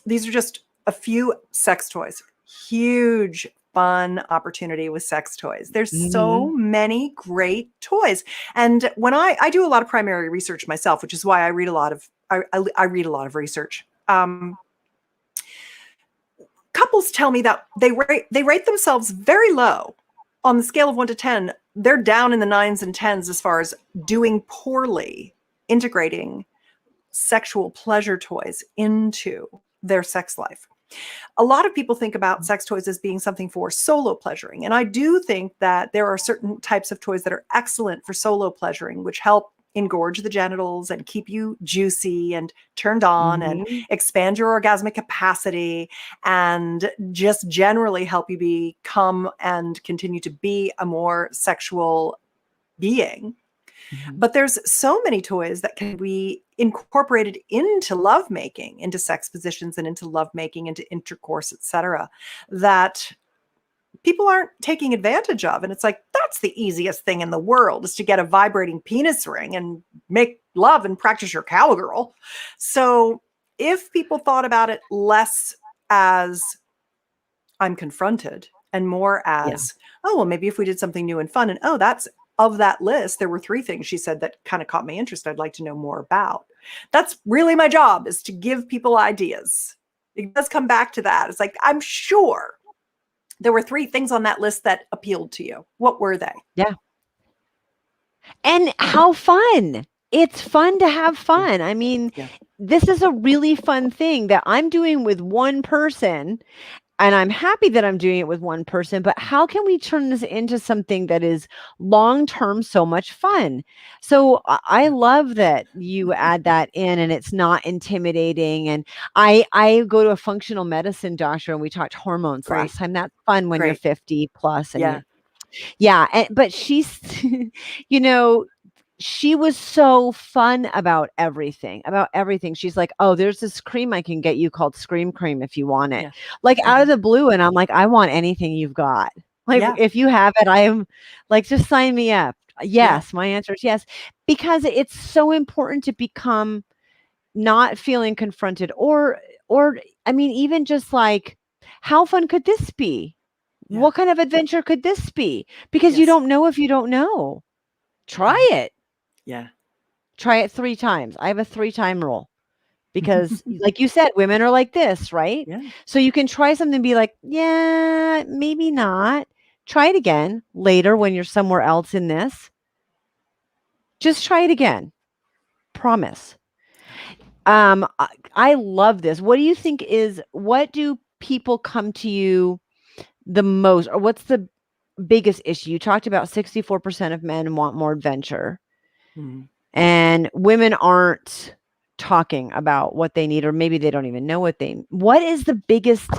These are just a few sex toys. Huge fun opportunity with sex toys. There's so many great toys. And when I do a lot of primary research myself, which is why I read a lot of I read a lot of research. Couples tell me that they rate themselves very low on the scale of 1 to 10. They're down in the 9s and 10s as far as doing poorly integrating sexual pleasure toys into their sex life. A lot of people think about sex toys as being something for solo pleasuring. And I do think that there are certain types of toys that are excellent for solo pleasuring, which help engorge the genitals and keep you juicy and turned on and expand your orgasmic capacity and just generally help you become and continue to be a more sexual being. But there's so many toys that can be incorporated into lovemaking, into sex positions and into lovemaking, into intercourse, etc., that people aren't taking advantage of. And it's like, that's the easiest thing in the world, is to get a vibrating penis ring and make love and practice your cowgirl. So if people thought about it less as I'm confronted and more as, oh, well, maybe if we did something new and fun, and that's of that list, there were 3 things she said that kind of caught my interest, I'd like to know more about. That's really my job, is to give people ideas. It does come back to that. It's like, I'm sure there were 3 things on that list that appealed to you. What were they? Yeah. And how fun. It's fun to have fun. I mean, this is a really fun thing that I'm doing with one person. And I'm happy that I'm doing it with one person, but how can we turn this into something that is long-term so much fun? So I love that you add that in and it's not intimidating. And I go to a functional medicine doctor and we talked hormones last time. That's fun when you're 50 plus. And but she's, she was so fun about everything. She's like, oh, there's this cream I can get you called Scream Cream if you want it. Like out of the blue. And I'm like, I want anything you've got. Like if you have it, I am like, just sign me up. Yes. My answer is yes. Because it's so important to become not feeling confronted or I mean, even just like, how fun could this be? What kind of adventure could this be? Because you don't know if you don't know. Try it. Yeah. Try it 3 times. I have a 3-time rule because like you said, women are like this, right? Yeah. So you can try something and be like, yeah, maybe not. Try it again later when you're somewhere else in this. Just try it again. Promise. I love this. What do you think what do people come to you the most, or what's the biggest issue? You talked about 64% of men want more adventure. And women aren't talking about what they need, or maybe they don't even know what is the biggest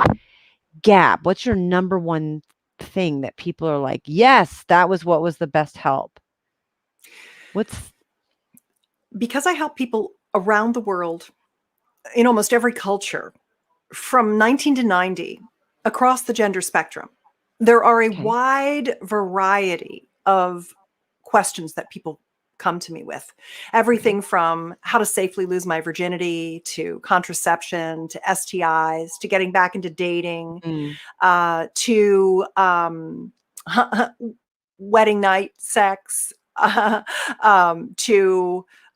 gap? What's your number one thing that people are like, yes, that was what was the best help? Because I help people around the world in almost every culture from 19 to 90 across the gender spectrum, there are a wide variety of questions that people come to me with. Everything from how to safely lose my virginity to contraception to STIs to getting back into dating to wedding night sex to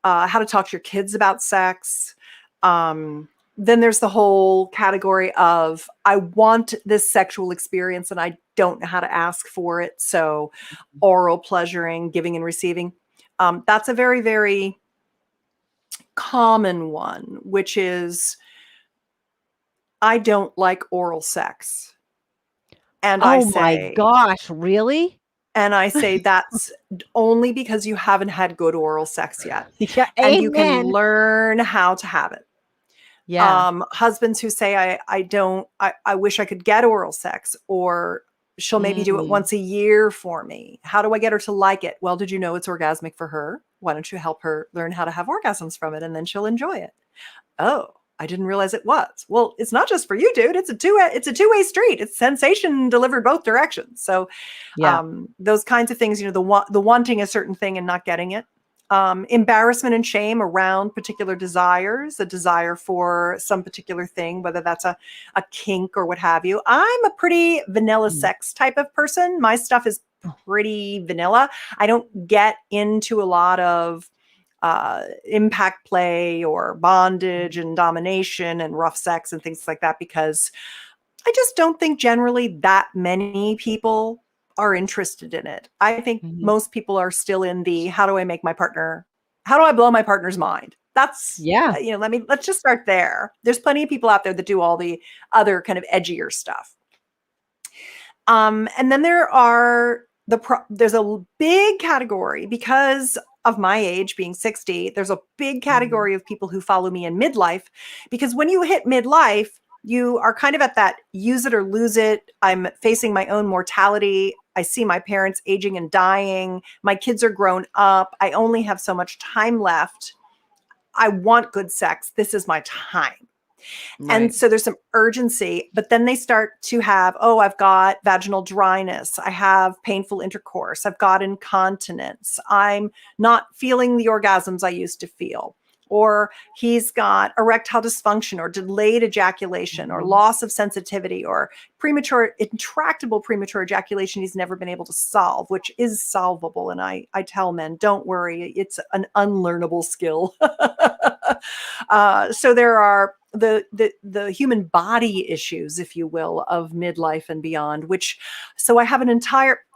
how to talk to your kids about sex. Then there's the whole category of I want this sexual experience and I don't know how to ask for it. So oral pleasuring, giving and receiving. That's a very, very common one, which is I don't like oral sex. And I say, my gosh, really? And I say that's only because you haven't had good oral sex yet. Yeah, and amen. You can learn how to have it. Yeah. Husbands who say, I wish I could get oral sex, or she'll maybe do it once a year for me. How do I get her to like it? Well, did you know it's orgasmic for her? Why don't you help her learn how to have orgasms from it, and then she'll enjoy it? Oh, I didn't realize it was. Well, it's not just for you, dude. It's a two-way street. It's sensation delivered both directions. So those kinds of things, the wanting a certain thing and not getting it. Embarrassment and shame around particular desires, a desire for some particular thing, whether that's a kink or what have you. I'm a pretty vanilla sex type of person. My stuff is pretty vanilla. I don't get into a lot of impact play or bondage and domination and rough sex and things like that, because I just don't think generally that many people are interested in it. I think most people are still in the, how do I blow my partner's mind? That's, let's just start there. There's plenty of people out there that do all the other kind of edgier stuff. And then there's a big category, because of my age being 60, there's a big category of people who follow me in midlife, because when you hit midlife, you are kind of at that use it or lose it. I'm facing my own mortality. I see my parents aging and dying. My kids are grown up. I only have so much time left. I want good sex. This is my time. Right. And so there's some urgency, but then they start to have, I've got vaginal dryness. I have painful intercourse. I've got incontinence. I'm not feeling the orgasms I used to feel. Or he's got erectile dysfunction or delayed ejaculation or loss of sensitivity or intractable premature ejaculation he's never been able to solve, which is solvable. And I tell men, don't worry, it's an unlearnable skill. So there are the human body issues, if you will, of midlife and beyond, so I have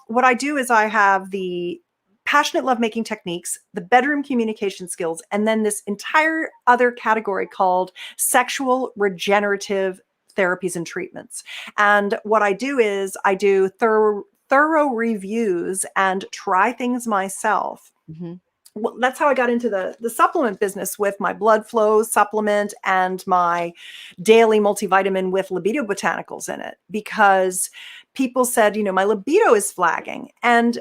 what I do is I have the passionate lovemaking techniques, the bedroom communication skills, and then this entire other category called sexual regenerative therapies and treatments. And what I do is I do thorough reviews and try things myself. Well, that's how I got into the supplement business with my blood flow supplement and my daily multivitamin with libido botanicals in it, because people said, my libido is flagging. And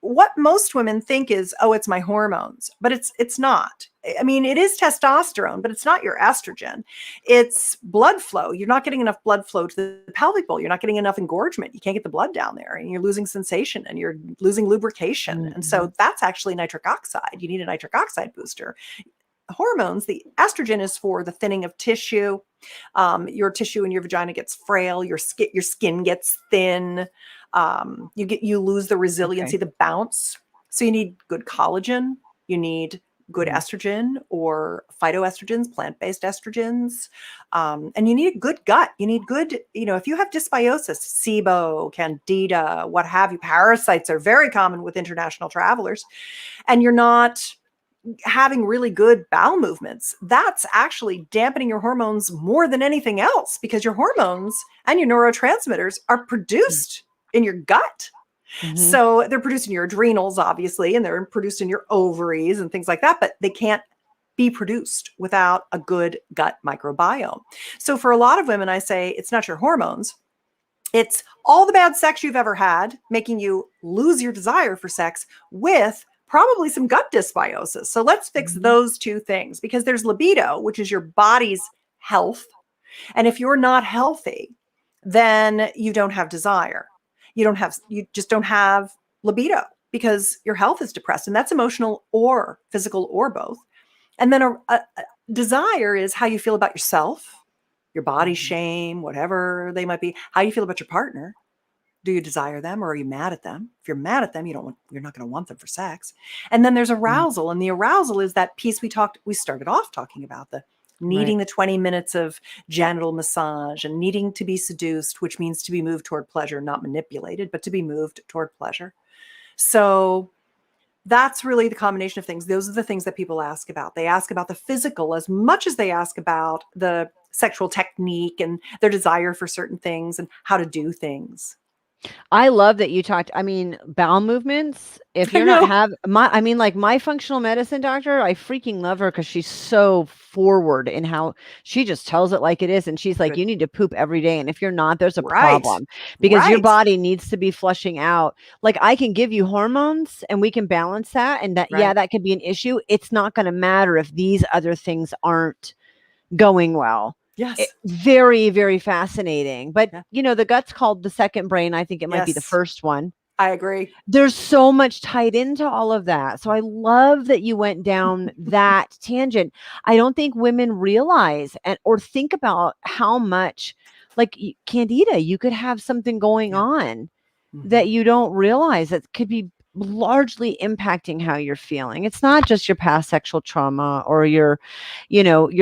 what most women think is, it's my hormones, but it's not. I mean, it is testosterone, but it's not your estrogen. It's blood flow. You're not getting enough blood flow to the pelvic bowl. You're not getting enough engorgement. You can't get the blood down there, and you're losing sensation and you're losing lubrication. And so that's actually nitric oxide. You need a nitric oxide booster. Hormones, the estrogen is for the thinning of tissue. Your tissue in your vagina gets frail. Your skin gets thin. You lose the resiliency, the bounce. So you need good collagen. You need good estrogen or phytoestrogens, plant-based estrogens. And you need a good gut. You need good, if you have dysbiosis, SIBO, candida, what have you, parasites are very common with international travelers, and you're not having really good bowel movements, that's actually dampening your hormones more than anything else, because your hormones and your neurotransmitters are produced in your gut. So they're produced in your adrenals, obviously, and they're produced in your ovaries and things like that, but they can't be produced without a good gut microbiome. So for a lot of women, I say, it's not your hormones, It's all the bad sex you've ever had, making you lose your desire for sex with probably some gut dysbiosis. So let's fix those two things, because there's libido, which is your body's health. And if you're not healthy, then you don't have desire. You just don't have libido because your health is depressed, and that's emotional or physical or both. And then a desire is how you feel about yourself, your body shame, whatever they might be, how you feel about your partner. Do you desire them, or are you mad at them? If you're mad at them, you're not going to want them for sex. And then there's arousal. And the arousal is that piece we started off talking about, the needing the 20 minutes of genital massage and needing to be seduced, which means to be moved toward pleasure, not manipulated, but to be moved toward pleasure. So that's really the combination of things. Those are the things that people ask about. They ask about the physical as much as they ask about the sexual technique and their desire for certain things and how to do things. I love that you talked, bowel movements. If you're not my functional medicine doctor, I freaking love her because she's so forward in how she just tells it like it is. And she's like, you need to poop every day. And if you're not, there's a problem, because your body needs to be flushing out. Like, I can give you hormones and we can balance that. And that, that could be an issue. It's not going to matter if these other things aren't going well. Yes. Very, very fascinating. But, the gut's called the second brain. I think it might be the first one. I agree. There's so much tied into all of that. So I love that you went down that tangent. I don't think women realize or think about how much, like Candida, you could have something going on that you don't realize that could be largely impacting how you're feeling. It's not just your past sexual trauma or your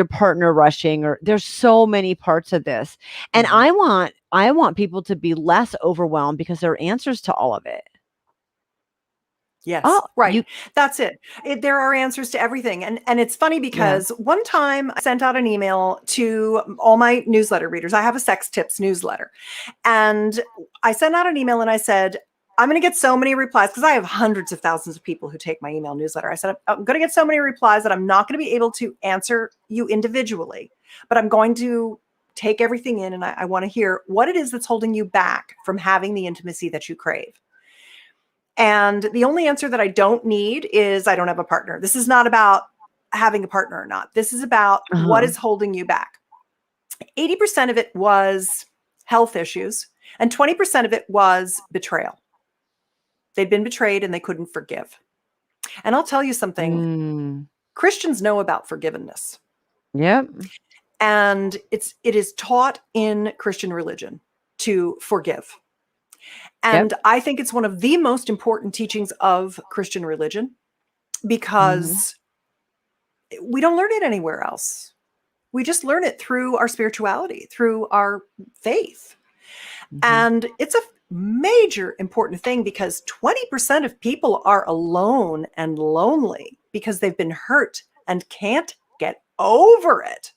partner rushing, or there's so many parts of this. And I want people to be less overwhelmed because there are answers to all of it. Yes. That's it. There are answers to everything. And it's funny because one time I sent out an email to all my newsletter readers. I have a sex tips newsletter. And I sent out an email and I said, I'm going to get so many replies, because I have hundreds of thousands of people who take my email newsletter. I said, I'm going to get so many replies that I'm not going to be able to answer you individually, but I'm going to take everything in, and I want to hear what it is that's holding you back from having the intimacy that you crave. And the only answer that I don't need is I don't have a partner. This is not about having a partner or not. This is about what is holding you back. 80% of it was health issues, and 20% of it was betrayal. They'd been betrayed and they couldn't forgive. And I'll tell you something. Christians know about forgiveness. Yep. And it is taught in Christian religion to forgive. And I think it's one of the most important teachings of Christian religion, because we don't learn it anywhere else. We just learn it through our spirituality, through our faith. And it's a major important thing, because 20% of people are alone and lonely because they've been hurt and can't get over it.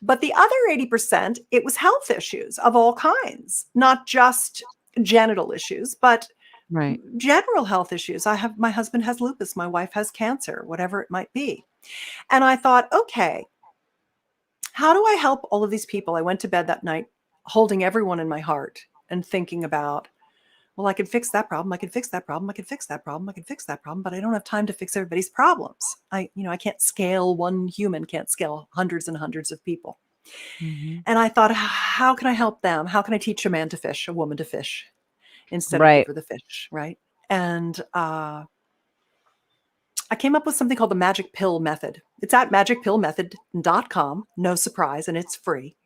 But the other 80%, it was health issues of all kinds, not just genital issues, but general health issues. My husband has lupus, my wife has cancer, whatever it might be. And I thought, okay, how do I help all of these people? I went to bed that night holding everyone in my heart and thinking about, well, I can fix that problem. I can fix that problem. I can fix that problem. I can fix that problem, but I don't have time to fix everybody's problems. I can't scale one human, can't scale hundreds and hundreds of people. And I thought, how can I help them? How can I teach a man to fish, a woman to fish, instead of give her the fish, right? And I came up with something called the magic pill method. It's at magicpillmethod.com, no surprise, and it's free.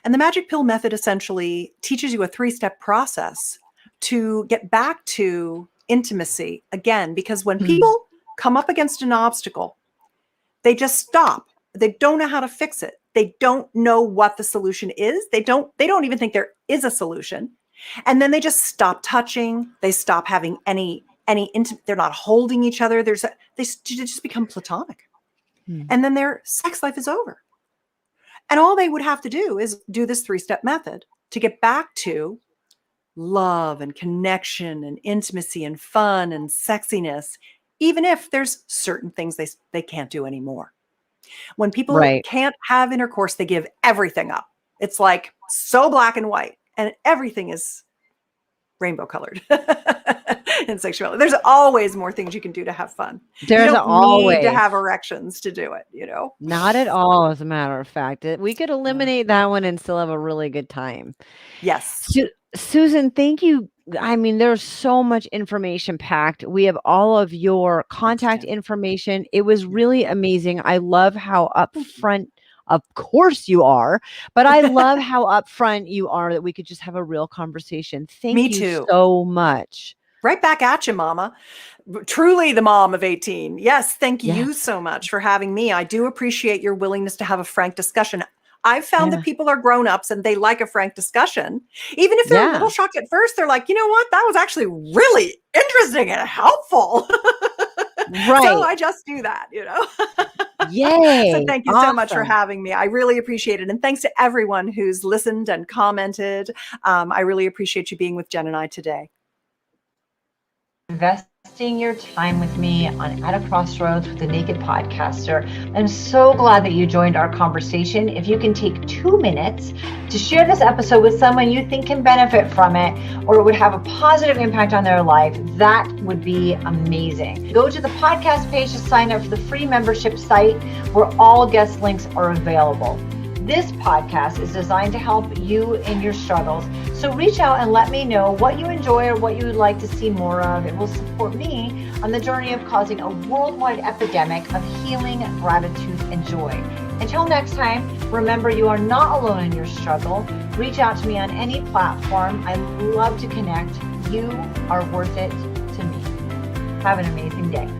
And the magic pill method essentially teaches you a 3-step process to get back to intimacy again, because when people come up against an obstacle, they just stop. They don't know how to fix it. They don't know what the solution is. They don't even think there is a solution. And then they just stop touching. They stop having any they're not holding each other. They just become platonic. And then their sex life is over. And all they would have to do is do this 3-step method to get back to love and connection and intimacy and fun and sexiness, even if there's certain things they can't do anymore. When people can't have intercourse, they give everything up. It's like so black and white. and everything is rainbow colored in sexuality. There's always more things you can do to have fun. There's you don't always need to have erections to do it, Not at all, as a matter of fact. We could eliminate that one and still have a really good time. Yes. Susan, thank you. I mean, there's so much information packed. We have all of your contact information. It was really amazing. I love how upfront, of course you are, but I love how upfront you are that we could just have a real conversation. Thank you so much. Right back at you, Mama. Truly the mom of 18. Yes, thank you so much for having me. I do appreciate your willingness to have a frank discussion. I've found that people are grown-ups and they like a frank discussion. Even if they're a little shocked at first, they're like, you know what? That was actually really interesting and helpful. Right. So I just do that, Yay. So thank you so much for having me. I really appreciate it. And thanks to everyone who's listened and commented. I really appreciate you being with Jen and I today. Investing your time with me on At a Crossroads with the Naked Podcaster. I'm so glad that you joined our conversation. If you can take 2 minutes to share this episode with someone you think can benefit from it or would have a positive impact on their life, that would be amazing. Go to the podcast page to sign up for the free membership site where all guest links are available. This podcast is designed to help you in your struggles. So reach out and let me know what you enjoy or what you would like to see more of. It will support me on the journey of causing a worldwide epidemic of healing, gratitude, and joy. Until next time, remember you are not alone in your struggle. Reach out to me on any platform. I love to connect. You are worth it to me. Have an amazing day.